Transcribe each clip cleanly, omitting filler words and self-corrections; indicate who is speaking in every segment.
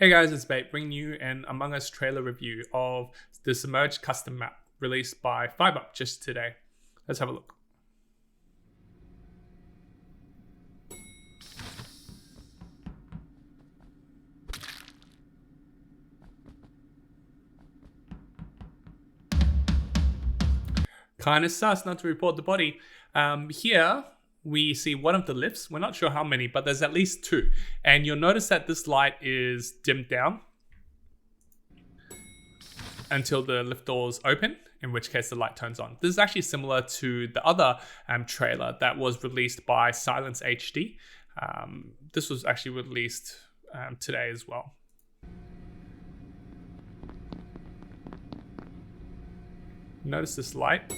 Speaker 1: Hey guys, it's Bait bringing you an Among Us trailer review of the Submerged custom map released by 5up's just today. Let's have a look. Kinda sus not to report the body. Here we see one of the lifts. We're not sure how many, but there's at least two. And you'll notice that this light is dimmed down until the lift doors open, in which case the light turns on. This is actually similar to the other trailer that was released by Silence HD. This was actually released today as well. Notice this light.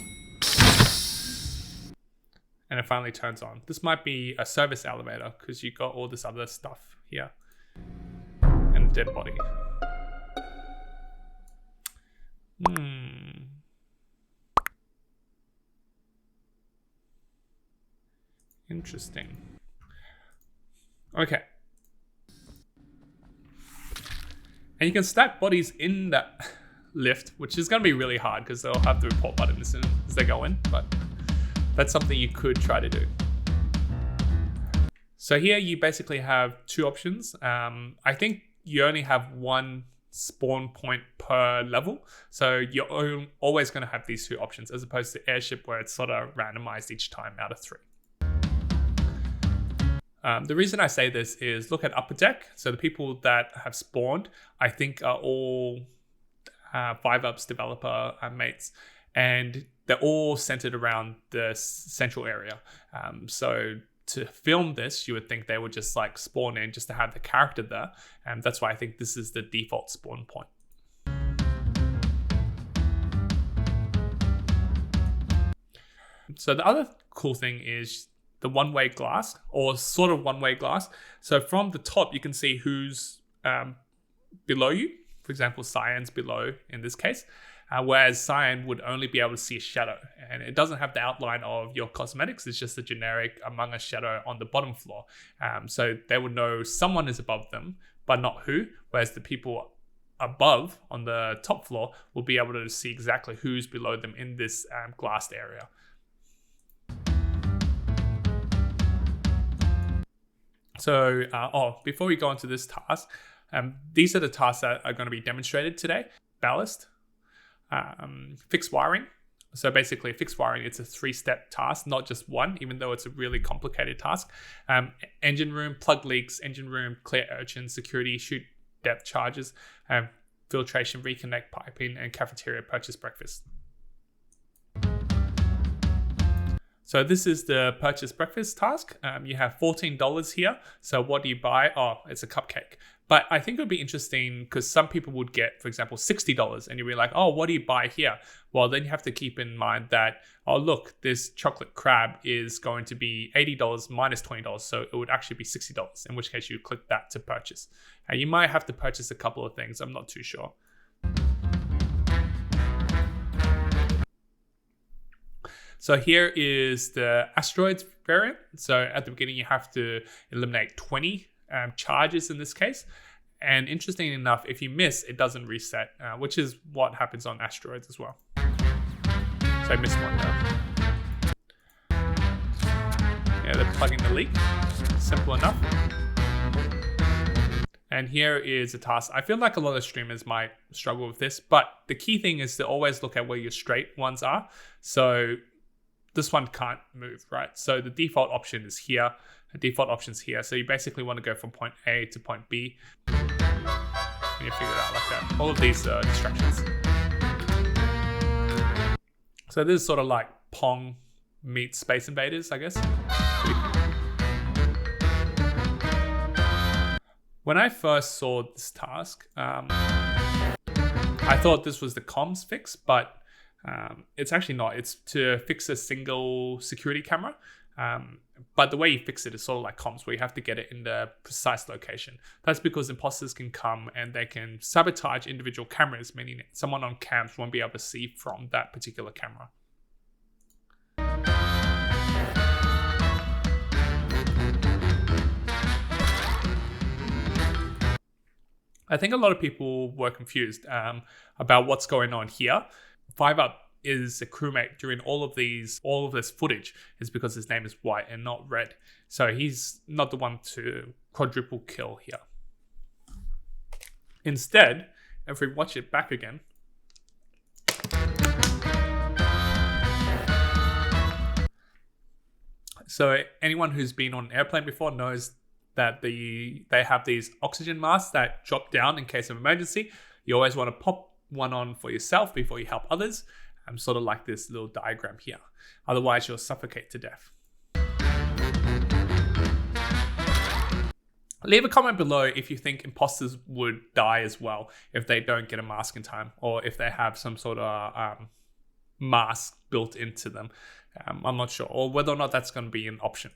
Speaker 1: And it finally turns on. This might be a service elevator because you got all this other stuff here. And a dead body. Interesting. Okay. And you can stack bodies in that lift, which is going to be really hard because they'll have the report button as soon as they go in, but that's something you could try to do. So here you basically have two options. I think you only have one spawn point per level. So you're always going to have these two options as opposed to airship where it's sort of randomized each time out of 3. The reason I say this is look at upper deck. So the people that have spawned, I think are all 5up's developer mates. And they're all centered around the central area. So to film this, you would think they would just like spawn in just to have the character there. And that's why I think this is the default spawn point. So the other cool thing is the one-way glass, or sort of one-way glass. So from the top, you can see who's below you. For example, Cyan's below in this case. Whereas Cyan would only be able to see a shadow, and it doesn't have the outline of your cosmetics. It's just a generic Among Us shadow on the bottom floor. So they would know someone is above them, but not who. Whereas the people above on the top floor will be able to see exactly who's below them in this glassed area. So, before we go into this task, these are the tasks that are going to be demonstrated today. Ballast. Fixed wiring. So basically fixed wiring, it's a 3-step task, not just one, even though it's a really complicated task. Engine room, plug leaks, engine room, clear urchins, security, shoot depth charges, filtration, reconnect piping, and cafeteria purchase breakfast. So this is the purchase breakfast task. You have $14 here. So what do you buy? Oh, it's a cupcake. But I think it would be interesting because some people would get, for example, $60 and you'd be like, oh, what do you buy here? Well, then you have to keep in mind that, oh, look, this chocolate crab is going to be $80 minus $20. So it would actually be $60, in which case you click that to purchase. And you might have to purchase a couple of things. I'm not too sure. So here is the asteroids variant. So at the beginning, you have to eliminate 20 charges in this case. And interesting enough, if you miss, it doesn't reset, which is what happens on asteroids as well. So I missed one there. Yeah, they're plugging the leak. Simple enough. And here is a task. I feel like a lot of streamers might struggle with this, but the key thing is to always look at where your straight ones are. So this one can't move, right? So the default option is here. The default option's here. So you basically want to go from point A to point B. And you figure it out like that. All of these are distractions. So this is sort of like Pong meets Space Invaders, I guess. When I first saw this task, I thought this was the comms fix, but it's actually not. It's to fix a single security camera. But the way you fix it is sort of like comms, where you have to get it in the precise location. That's because imposters can come and they can sabotage individual cameras, meaning someone on cams won't be able to see from that particular camera. I think a lot of people were confused about what's going on here. 5up is a crewmate during all of this footage is because his name is white and not red. So he's not the one to quadruple kill here. Instead, if we watch it back again, so anyone who's been on an airplane before knows that they have these oxygen masks that drop down in case of emergency. You always want to pop one on for yourself before you help others. Sort of like this little diagram here. Otherwise, you'll suffocate to death. Leave a comment below if you think imposters would die as well if they don't get a mask in time, or if they have some sort of mask built into them. I'm not sure, or whether or not that's going to be an option.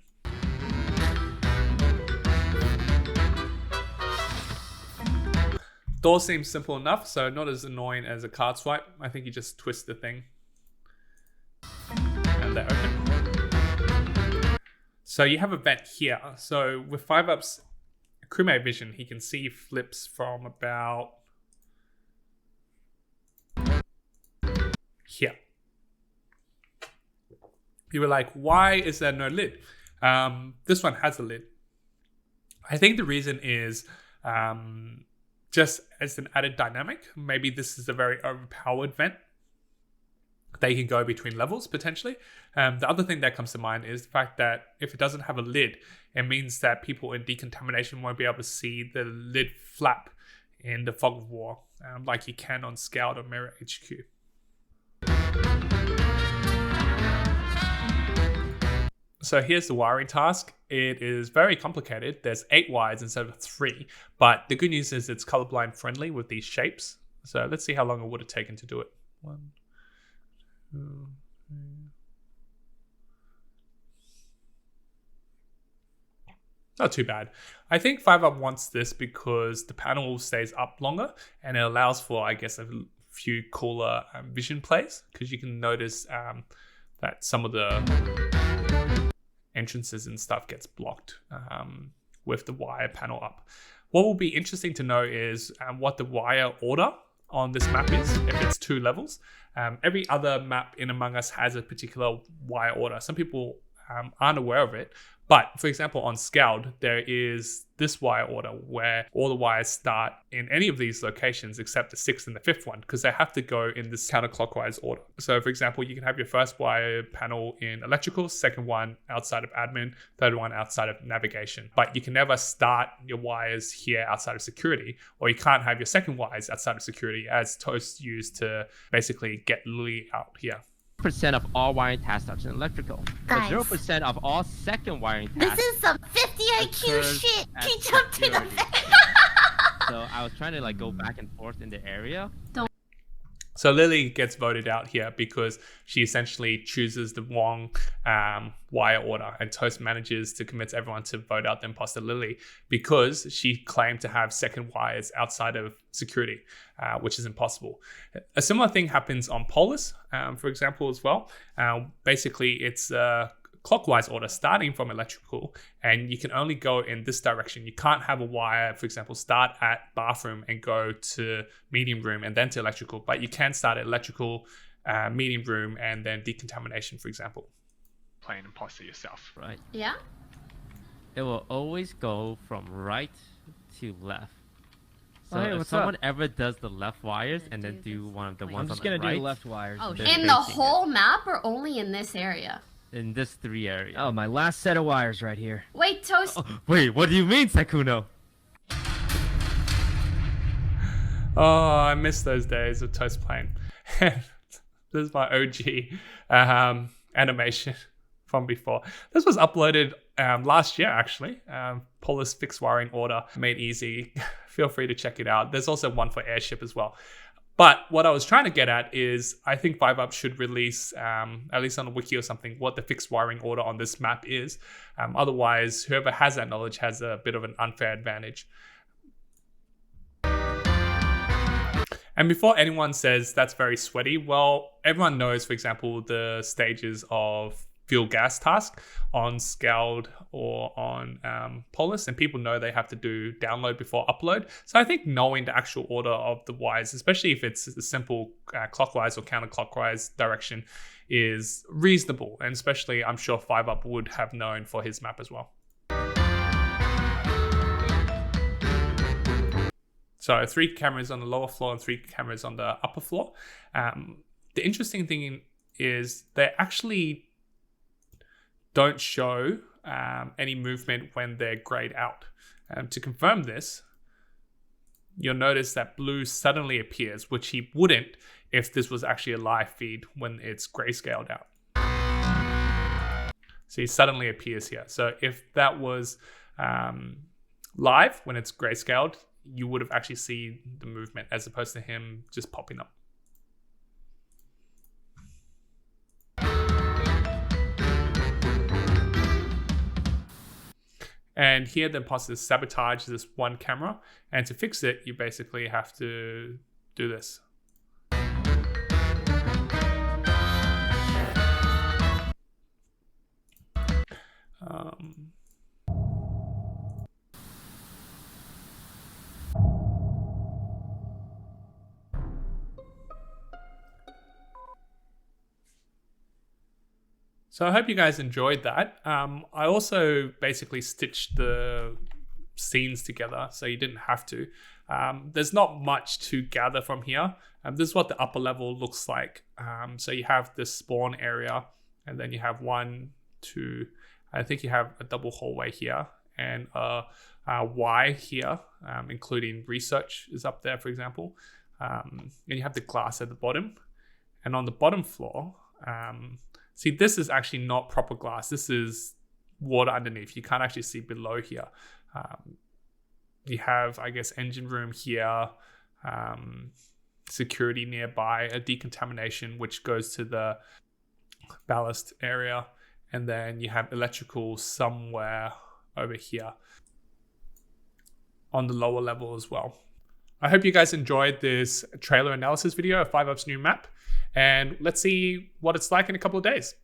Speaker 1: Door seems simple enough, so not as annoying as a card swipe. I think you just twist the thing and they're open. So you have a vent here. So with 5up's crewmate vision, he can see flips from about here. You were like, why is there no lid? This one has a lid. I think the reason is just as an added dynamic. Maybe this is a very overpowered vent. They can go between levels potentially. The other thing that comes to mind is the fact that if it doesn't have a lid, it means that people in decontamination won't be able to see the lid flap in the fog of war, like you can on Scout or Mirror HQ. So here's the wiring task. It is very complicated. There's 8 wires instead of 3, but the good news is it's colorblind friendly with these shapes. So let's see how long it would have taken to do it. 1, 2, 3. Not too bad. I think 5up wants this because the panel stays up longer and it allows for, I guess, a few cooler vision plays, because you can notice that some of the entrances and stuff gets blocked with the wire panel up. What will be interesting to know is what the wire order on this map is, if it's 2 levels. Every other map in Among Us has a particular wire order. Some people aren't aware of it, but for example on Scald there is this wire order where all the wires start in any of these locations except the 6th and the 5th one, because they have to go in this counterclockwise order. So for example, you can have your first wire panel in electrical, second one outside of admin, third one outside of navigation, but you can never start your wires here outside of security, or you can't have your second wires outside of security, as Toast used to basically get Lily out here.
Speaker 2: Percent of all wiring tasks are in electrical.
Speaker 3: Guys.
Speaker 2: 0% of all second wiring tasks.
Speaker 3: This is some 50 IQ shit. He jumped to the vent.
Speaker 2: So I was trying to like go back and forth in the area.
Speaker 1: So Lily gets voted out here because she essentially chooses the wrong wire order, and Toast manages to convince everyone to vote out the imposter Lily because she claimed to have second wires outside of security, which is impossible. A similar thing happens on Polis, for example, as well. Basically, it's clockwise order starting from electrical, and you can only go in this direction. You can't have a wire, for example, start at bathroom and go to medium room and then to electrical, but you can start at electrical, medium room, and then decontamination, for example.
Speaker 4: Play an imposter yourself.
Speaker 2: Right.
Speaker 3: Yeah?
Speaker 2: It will always go from right to left. So
Speaker 5: Hey,
Speaker 2: if
Speaker 5: what's
Speaker 2: someone
Speaker 5: up?
Speaker 2: ever does the left wires and then do one of the
Speaker 5: I'm
Speaker 2: ones
Speaker 5: just
Speaker 2: on the
Speaker 5: gonna
Speaker 2: right,
Speaker 5: do left wires.
Speaker 3: Oh,
Speaker 2: They're
Speaker 3: in the
Speaker 2: facing
Speaker 3: whole map or only in this area?
Speaker 2: in this 3 areas.
Speaker 5: Oh, my last set of wires right here.
Speaker 3: Wait, Toast.
Speaker 2: Oh, wait, what do you mean, Sekuno?
Speaker 1: Oh, I miss those days of Toast playing. This is my OG animation from before. This was uploaded last year, actually. Polis fixed wiring order, made easy. Feel free to check it out. There's also one for Airship as well. But what I was trying to get at is I think 5up should release, at least on a wiki or something, what the fixed wiring order on this map is. Otherwise, whoever has that knowledge has a bit of an unfair advantage. And before anyone says that's very sweaty, well, everyone knows, for example, the stages of fuel gas task on Scaled or on Polus, and people know they have to do download before upload. So I think knowing the actual order of the wires, especially if it's a simple clockwise or counterclockwise direction, is reasonable. And especially I'm sure 5up would have known for his map as well. So 3 cameras on the lower floor and 3 cameras on the upper floor. The interesting thing is they actually don't show any movement when they're grayed out. To confirm this, you'll notice that blue suddenly appears, which he wouldn't if this was actually a live feed when it's grayscaled out. So he suddenly appears here. So if that was live when it's grayscaled, you would have actually seen the movement as opposed to him just popping up. And here the imposter sabotages this one camera, and to fix it, you basically have to do this. So I hope you guys enjoyed that. I also basically stitched the scenes together so you didn't have to. There's not much to gather from here. This is what the upper level looks like. So you have this spawn area, and then you have 1, 2, I think you have a double hallway here, and a Y here, including research is up there, for example. And you have the glass at the bottom. And on the bottom floor, see, this is actually not proper glass. This is water underneath. You can't actually see below here. You have, I guess, engine room here, security nearby, a decontamination, which goes to the ballast area. And then you have electrical somewhere over here on the lower level as well. I hope you guys enjoyed this trailer analysis video of 5up's new map. And let's see what it's like in a couple of days.